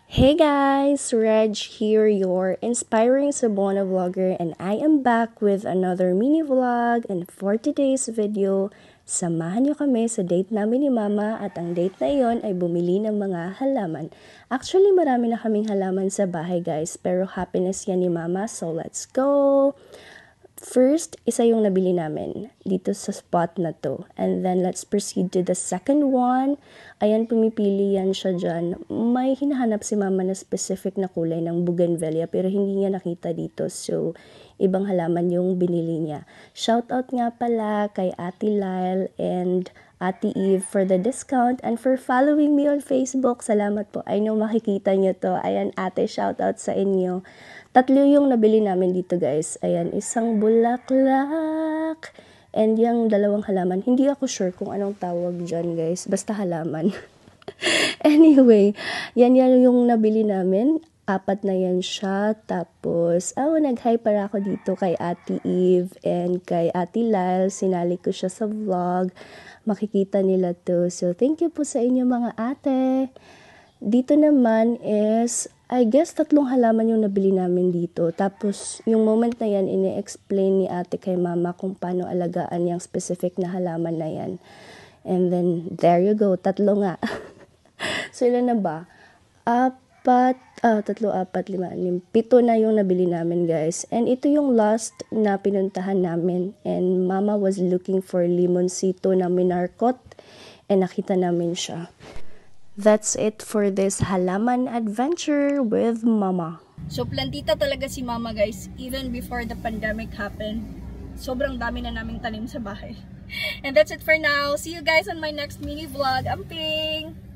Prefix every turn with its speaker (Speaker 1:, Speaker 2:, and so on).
Speaker 1: Hey guys, Reg here, your inspiring Sabona vlogger, and I am back with another mini vlog. And for today's video, samahan nyo kami sa date namin ni Mama, at ang date na iyon ay bumili ng mga halaman. Actually, marami na kaming halaman sa bahay guys, pero happiness yan ni Mama, so let's go! First, isa yung nabili namin dito sa spot na to. And then, let's proceed to the second one. Ayan, pumipili yan siya dyan. May hinahanap si Mama na specific na kulay ng bougainvillea, pero hindi niya nakita dito. So, ibang halaman yung binili niya. Shoutout nga pala kay Ate Lyle and Ate Eve for the discount and for following me on Facebook. Salamat po. I know makikita nyo to. Ayan, ate, shoutout sa inyo. Tatlo yung nabili namin dito guys. Ayan, isang bulaklak and yung dalawang halaman. Hindi ako sure kung anong tawag dyan guys. Basta halaman. Anyway, yan yung nabili namin. 4 na yan siya. Tapos, nag-hi para ako dito kay Ate Eve and kay Ate Lyle. Sinali ko siya sa vlog. Makikita nila to. So, thank you po sa inyo mga ate. Dito naman is, I guess 3 halaman yung nabili namin dito. Tapos, yung moment na yan, ini-explain ni ate kay Mama kung paano alagaan yung specific na halaman na yan. And then, there you go. 3 nga. So, ilan na ba? 3, 4, 5, 6, 7 na yung nabili namin guys. And ito yung last na pinuntahan namin. And Mama was looking for limoncito na minarkot. And nakita namin siya. That's it for this halaman adventure with Mama.
Speaker 2: So, plantita talaga si Mama guys. Even before the pandemic happened. Sobrang dami na naming tanim sa bahay. And that's it for now. See you guys on my next mini vlog. Amping!